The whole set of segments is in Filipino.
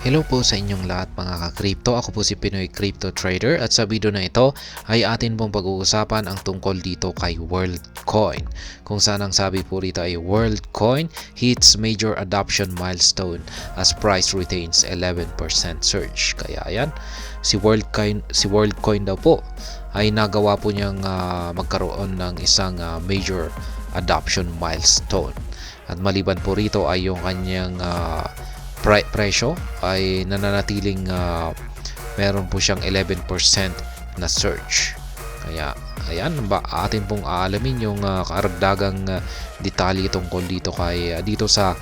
Hello po sa inyong lahat mga ka-crypto. Ako po si Pinoy Crypto Trader at sa video na ito ay atin pong pag-uusapan ang tungkol dito kay WorldCoin. Kung saan ang sabi po rito ay WorldCoin hits major adoption milestone as price retains 11% surge. Kaya ayan, si WorldCoin daw po ay nagawa po niyang magkaroon ng isang major adoption milestone. At maliban po rito ay yung kanyang presyo ay nananatiling meron po siyang 11% na surge. Kaya ayan, atin pong aalamin yung karagdagang detalye tungkol dito sa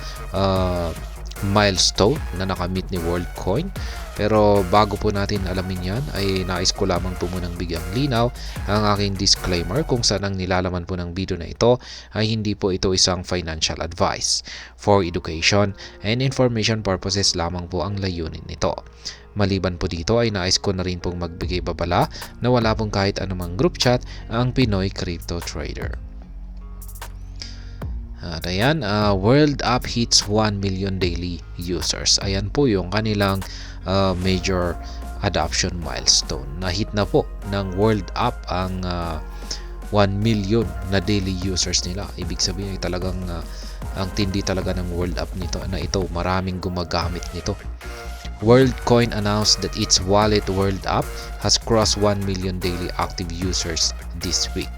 milestone na nakamit ni WorldCoin. Pero bago po natin alamin yan ay nais ko lamang po munang bigyang linaw ang aking disclaimer kung saan ang nilalaman po ng video na ito ay hindi po ito isang financial advice. For education and information purposes lamang po ang layunin nito. Maliban po dito ay nais ko na rin pong magbigay babala na wala pong kahit anumang group chat ang Pinoy Crypto Trader. At ayan, World App hits 1 million daily users. Ayan po yung kanilang major adoption milestone. Na-hit na po ng World App ang 1 million na daily users nila. Ibig sabihin ay talagang ang tindi talaga ng World App na ito. Maraming gumagamit nito. WorldCoin announced that its wallet World App has crossed 1 million daily active users this week.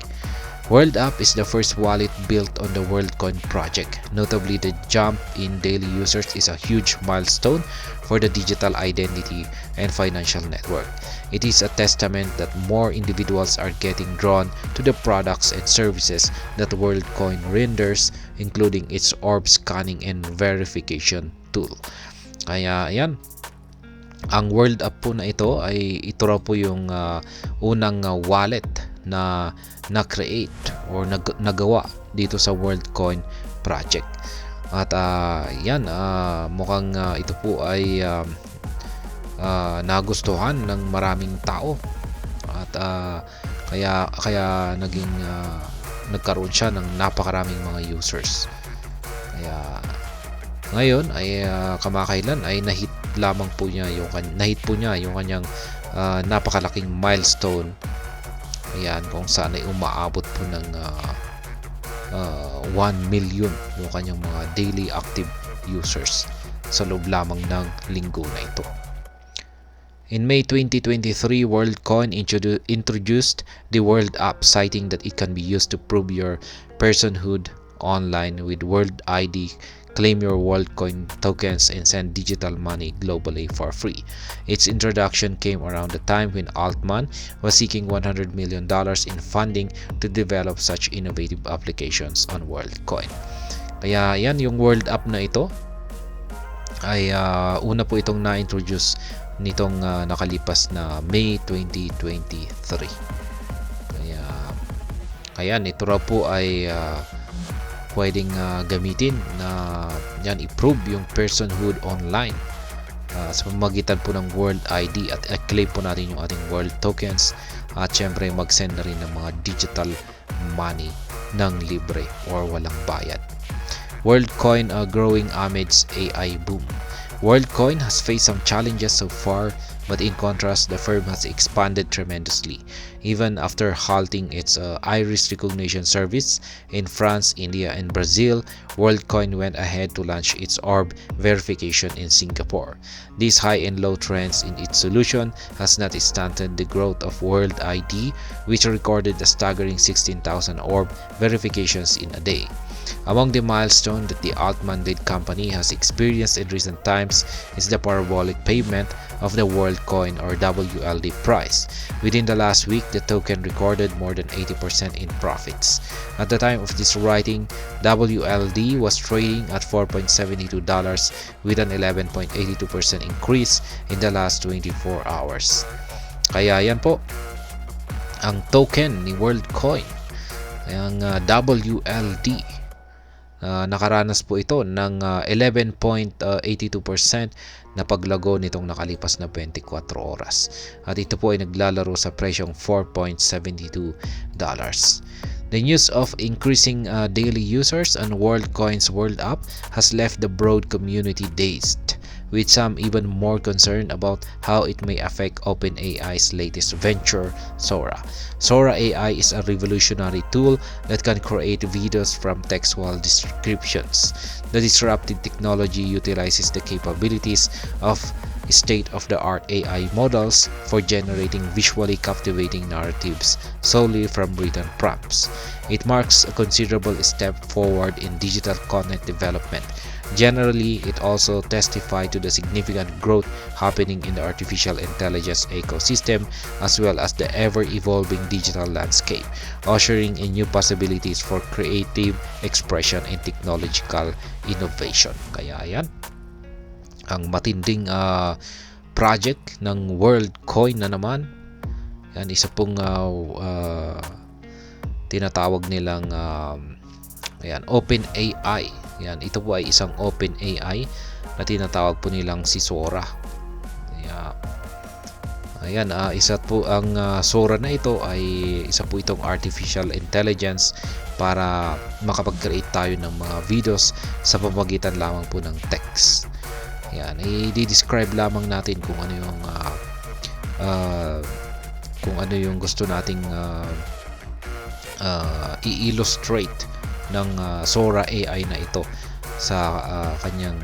World App is the first wallet built on the WorldCoin project. Notably, the jump in daily users is a huge milestone for the digital identity and financial network. It is a testament that more individuals are getting drawn to the products and services that WorldCoin renders, including its orb scanning and verification tool. Kaya ayan, ang World App po na ito raw po yung unang wallet na na-create or nagawa dito sa WorldCoin project. At yan, mukhang ito po ay nagustuhan ng maraming tao. At kaya nagkaroon siya ng napakaraming mga users. Kaya ngayon ay kamakailan ay nahit po niya yung kanyang napakalaking milestone. Ayan, kung saan ay umaabot po ng 1 million yung kanyang mga daily active users sa loob lamang ng linggo na ito. In May 2023, WorldCoin introduced the World App, citing that it can be used to prove your personhood online with World ID. Claim your WorldCoin tokens and send digital money globally for free. Its introduction came around the time when Altman was seeking $100 million in funding to develop such innovative applications on WorldCoin. Kaya yan, yung World App na ito ay una po itong na-introduce nitong nakalipas na May 2023. Kaya ito raw po ay pwedeng gamitin na yan, i-prove yung personhood online sa pamamagitan po ng World ID at i-claim po natin yung ating World tokens at syempre mag-send na rin ng mga digital money ng libre or walang bayad. WorldCoin growing amidst AI boom. WorldCoin has faced some challenges so far, but in contrast, the firm has expanded tremendously. Even after halting its iris recognition service in France, India, and Brazil, WorldCoin went ahead to launch its orb verification in Singapore. These high and low trends in its solution has not stunted the growth of World ID, which recorded a staggering 16,000 orb verifications in a day. Among the milestones that the Altman-led company has experienced in recent times is the parabolic pavement of the WorldCoin or WLD price. Within the last week, the token recorded more than 80% in profits. At the time of this writing, WLD was trading at $4.72 with an 11.82% increase in the last 24 hours. Kaya yan po ang token ni WorldCoin, ang WLD. Nakaranas po ito ng 11.82% na paglago nitong nakalipas na 24 oras. At ito po ay naglalaro sa presyong $4.72. The news of increasing daily users on WorldCoin's World App has left the broad community dazed. with some even more concerned about how it may affect OpenAI's latest venture, Sora. Sora AI is a revolutionary tool that can create videos from textual descriptions. The disruptive technology utilizes the capabilities of state-of-the-art AI models for generating visually captivating narratives solely from written prompts. It marks a considerable step forward in digital content development. Generally, it also testifies to the significant growth happening in the artificial intelligence ecosystem as well as the ever-evolving digital landscape, ushering in new possibilities for creative expression and technological innovation. Kaya yan, ang matinding project ng WorldCoin na naman. Yan, isa pong tinatawag nilang OpenAI. Yan, ito po ay isang OpenAI na tinatawag po nilang si Sora. Ayan, isa po ang Sora na ito ay isa po itong artificial intelligence para makapag-create tayo ng mga videos sa pamamagitan lamang po ng text. Yan, i-describe lamang natin kung ano yung gusto nating i-illustrate ng Sora AI na ito sa kanyang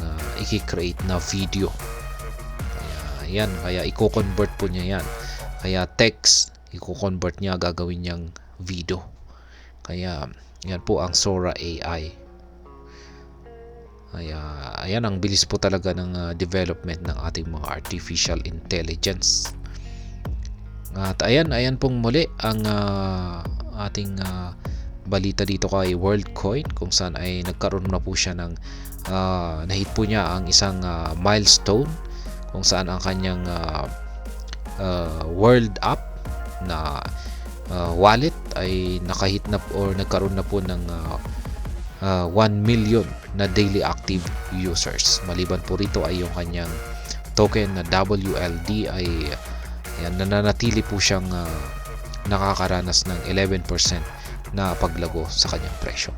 i-create na video. Kaya i-convert po niya yan. Kaya text, i-convert niya, gagawin niyang video. Kaya yan po ang Sora AI. Ayan, ang bilis po talaga ng development ng ating mga artificial intelligence. At ayan pong muli ang ating balita dito kay WorldCoin, kung saan ay nagkaroon na po siya ng nahit po niya ang isang milestone kung saan ang kanyang World app na wallet ay nakahit na or nagkaroon na po ng 1 million na daily active users. Maliban po rito ay yung kanyang token na WLD ay nananatili po siyang nakakaranas ng 11% na paglago sa kanyang presyo.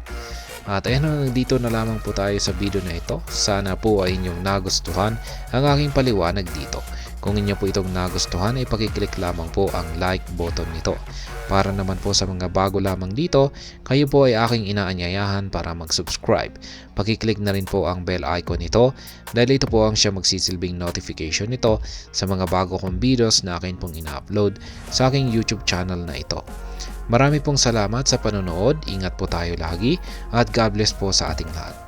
At ayan, dito na lamang po tayo sa video na ito. Sana po ay inyong nagustuhan ang aking paliwanag dito. Kung inyo po itong nagustuhan ay pakiclick lamang po ang like button nito. Para naman po sa mga bago lamang dito, kayo po ay aking inaanyayahan para mag-subscribe. Pakiclick na rin po ang bell icon nito dahil ito po ang siya magsisilbing notification nito sa mga bago kong videos na akin pong ina-upload sa aking YouTube channel na ito. Marami pong salamat sa panonood, ingat po tayo lagi at God bless po sa ating lahat.